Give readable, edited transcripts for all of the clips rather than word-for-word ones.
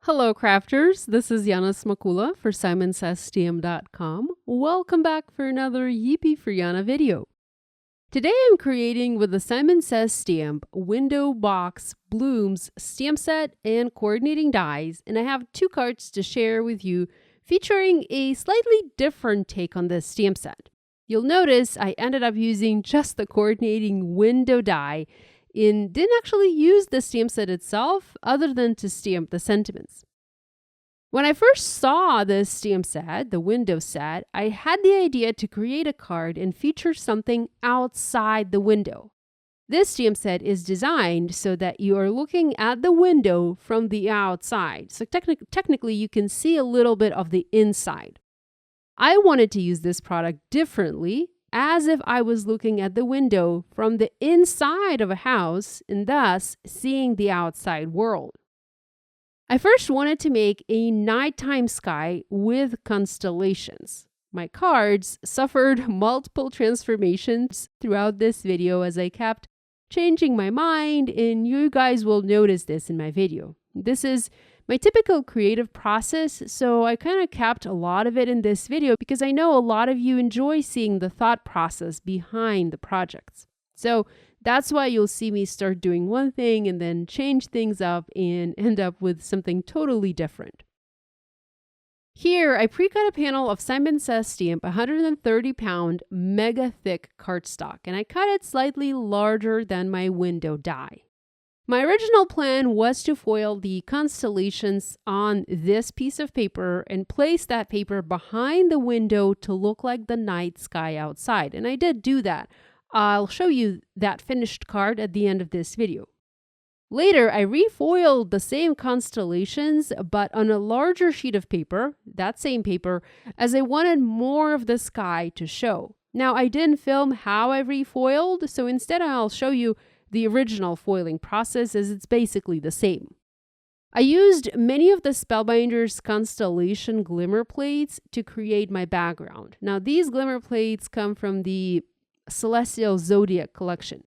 Hello, crafters. This is Yana Smakula for SimonsSTM.com. Welcome back for another Yippee For Yana video. Today I'm creating with the Simon Says Stamp window box blooms stamp set and coordinating dies, and I have two cards to share with you featuring a slightly different take on this stamp set. You'll notice I ended up using just the coordinating window die and didn't actually use the stamp set itself other than to stamp the sentiments. When I first saw this stamp set, the window set, I had the idea to create a card and feature something outside the window. This stamp set is designed so that you are looking at the window from the outside. So technically you can see a little bit of the inside. I wanted to use this product differently, as if I was looking at the window from the inside of a house and thus seeing the outside world. I first wanted to make a nighttime sky with constellations. My cards suffered multiple transformations throughout this video as I kept changing my mind, and you guys will notice this in my video. This is my typical creative process, so I kind of kept a lot of it in this video because I know a lot of you enjoy seeing the thought process behind the projects. So that's why you'll see me start doing one thing and then change things up and end up with something totally different. Here, I pre-cut a panel of Simon Says Stamp 130-pound mega thick cardstock, and I cut it slightly larger than my window die. My original plan was to foil the constellations on this piece of paper and place that paper behind the window to look like the night sky outside, and I did do that. I'll show you that finished card at the end of this video. Later, I refoiled the same constellations, but on a larger sheet of paper, that same paper, as I wanted more of the sky to show. Now, I didn't film how I refoiled, so instead I'll show you the original foiling process, as it's basically the same. I used many of the Spellbinders Constellation glimmer plates to create my background. Now, these glimmer plates come from the Celestial Zodiac collection.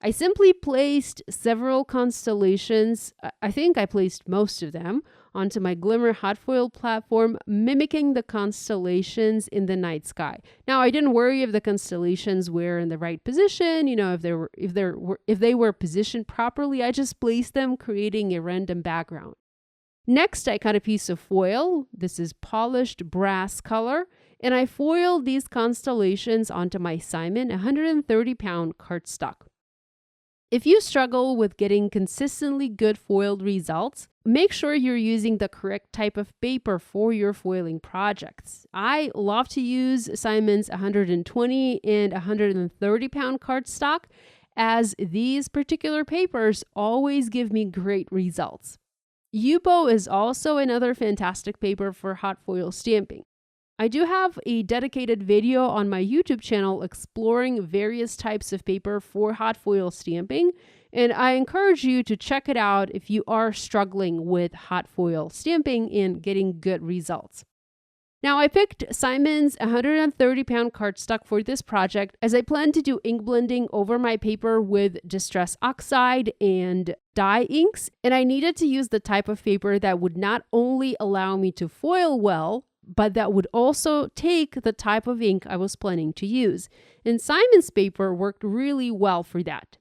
I simply placed several constellations, I think I placed most of them, onto my Glimmer hot foil platform, mimicking the constellations in the night sky. Now, I didn't worry if the constellations were in the right position, if they were positioned properly. I just placed them, creating a random background. Next, I cut a piece of foil. This is polished brass color, and I foiled these constellations onto my Simon 130-pound cardstock. If you struggle with getting consistently good foiled results, make sure you're using the correct type of paper for your foiling projects. I love to use Simon's 120 and 130-pound cardstock, as these particular papers always give me great results. Yupo is also another fantastic paper for hot foil stamping. I do have a dedicated video on my YouTube channel exploring various types of paper for hot foil stamping, and I encourage you to check it out if you are struggling with hot foil stamping and getting good results. Now, I picked Simon's 130-pound cardstock for this project as I plan to do ink blending over my paper with Distress Oxide and dye inks, and I needed to use the type of paper that would not only allow me to foil well, but that would also take the type of ink I was planning to use. And Simon's paper worked really well for that.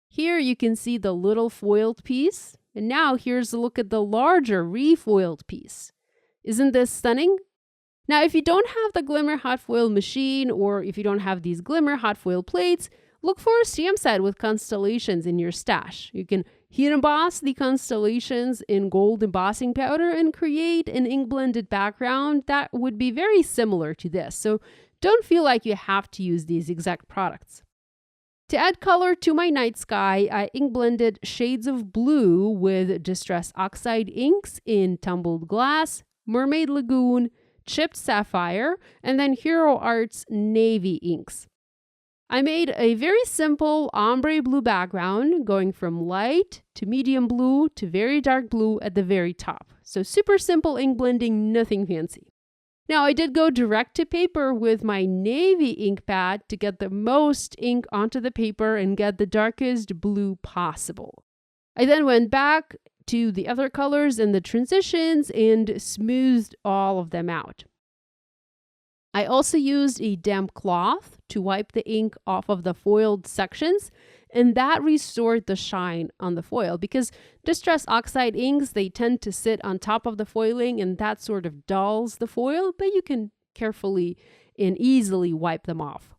Here you can see the little foiled piece, and now here's a look at the larger refoiled piece. Isn't this stunning? Now, if you don't have the Glimmer hot foil machine, or if you don't have these Glimmer hot foil plates, look for a stamp set with constellations in your stash. You can heat emboss the constellations in gold embossing powder and create an ink blended background that would be very similar to this. So don't feel like you have to use these exact products. To add color to my night sky, I ink blended shades of blue with Distress Oxide inks in Tumbled Glass, Mermaid Lagoon, Chipped Sapphire, and then Hero Arts Navy inks. I made a very simple ombre blue background, going from light to medium blue to very dark blue at the very top. So super simple ink blending, nothing fancy. Now, I did go direct to paper with my navy ink pad to get the most ink onto the paper and get the darkest blue possible. I then went back to the other colors and the transitions and smoothed all of them out. I also used a damp cloth to wipe the ink off of the foiled sections, and that restored the shine on the foil because Distress Oxide inks, they tend to sit on top of the foiling and that sort of dulls the foil, but you can carefully and easily wipe them off.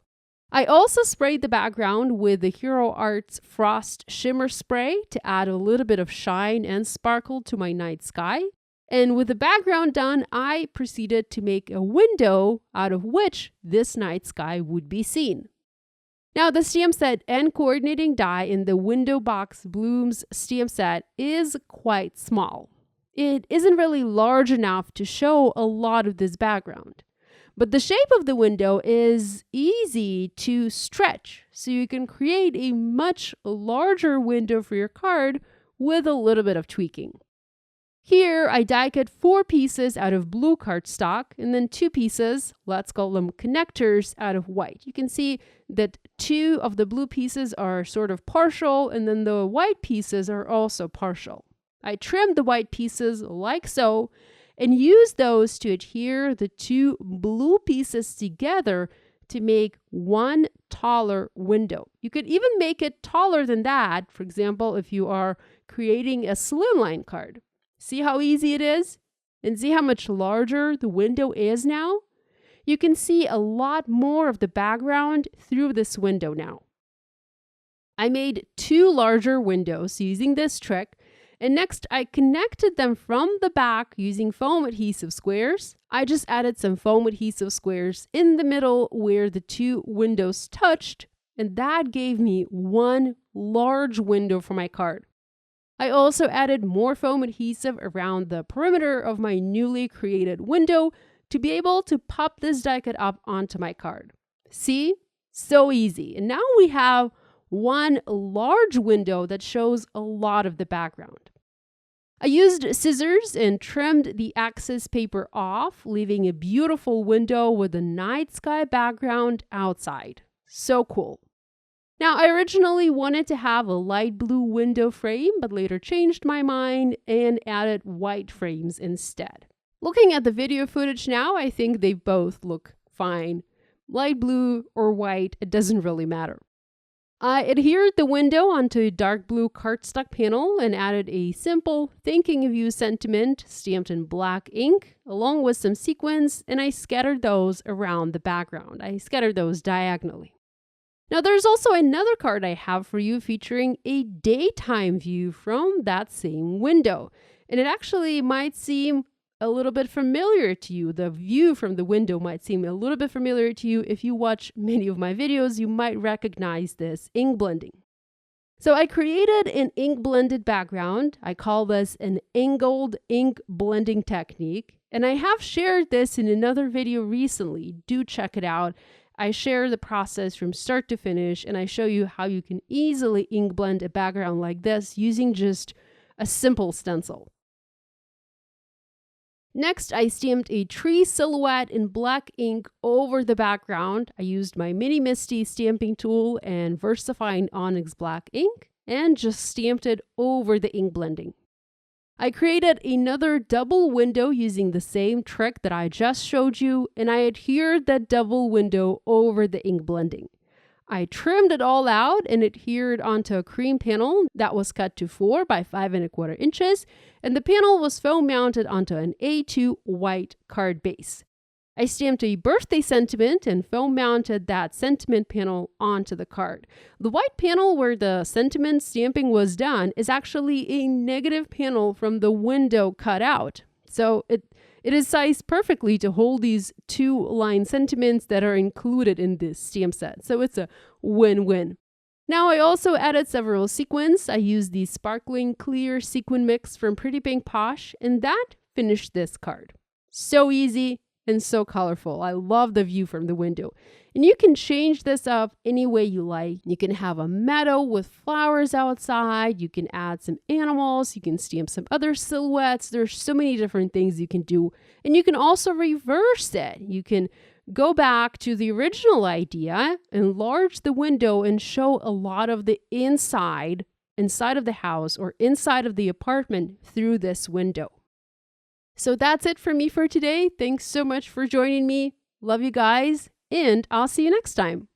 I also sprayed the background with the Hero Arts Frost Shimmer Spray to add a little bit of shine and sparkle to my night sky. And with the background done, I proceeded to make a window out of which this night sky would be seen. Now, the stamp set and coordinating die in the Window Box Blooms stamp set is quite small. It isn't really large enough to show a lot of this background. But the shape of the window is easy to stretch, so you can create a much larger window for your card with a little bit of tweaking. Here, I die cut 4 pieces out of blue cardstock and then 2 pieces, let's call them connectors, out of white. You can see that 2 of the blue pieces are sort of partial and then the white pieces are also partial. I trimmed the white pieces like so and used those to adhere the 2 blue pieces together to make one taller window. You could even make it taller than that, for example, if you are creating a slimline card. See how easy it is? And see how much larger the window is now? You can see a lot more of the background through this window now. I made 2 larger windows using this trick, and next I connected them from the back using foam adhesive squares. I just added some foam adhesive squares in the middle where the 2 windows touched, and that gave me one large window for my card. I also added more foam adhesive around the perimeter of my newly created window to be able to pop this die cut up onto my card. See? So easy. And now we have one large window that shows a lot of the background. I used scissors and trimmed the excess paper off, leaving a beautiful window with a night sky background outside. So cool. Now, I originally wanted to have a light blue window frame, but later changed my mind and added white frames instead. Looking at the video footage now, I think they both look fine. Light blue or white, it doesn't really matter. I adhered the window onto a dark blue cardstock panel and added a simple thinking of you sentiment stamped in black ink, along with some sequins, and I scattered those around the background. I scattered those diagonally. Now, there's also another card I have for you featuring a daytime view from that same window. And it actually might seem a little bit familiar to you. The view from the window might seem a little bit familiar to you. If you watch many of my videos, you might recognize this ink blending. So I created an ink blended background. I call this an angled ink blending technique. And I have shared this in another video recently. Do check it out. I share the process from start to finish, and I show you how you can easily ink blend a background like this using just a simple stencil. Next, I stamped a tree silhouette in black ink over the background. I used my Mini Misty stamping tool and VersaFine Onyx black ink and just stamped it over the ink blending. I created another double window using the same trick that I just showed you, and I adhered that double window over the ink blending. I trimmed it all out and adhered onto a cream panel that was cut to 4 by 5 1/4 inches, and the panel was foam mounted onto an A2 white card base. I stamped a birthday sentiment and foam mounted that sentiment panel onto the card. The white panel where the sentiment stamping was done is actually a negative panel from the window cut out. So it is sized perfectly to hold these 2 line sentiments that are included in this stamp set. So it's a win-win. Now I also added several sequins. I used the sparkling clear sequin mix from Pretty Pink Posh, and that finished this card. So easy and so colorful. I love the view from the window. And you can change this up any way you like. You can have a meadow with flowers outside. You can add some animals. You can stamp some other silhouettes. There's so many different things you can do. And you can also reverse it. You can go back to the original idea, enlarge the window, and show a lot of the inside inside of the house or inside of the apartment through this window. So that's it for me for today. Thanks so much for joining me. Love you guys, and I'll see you next time.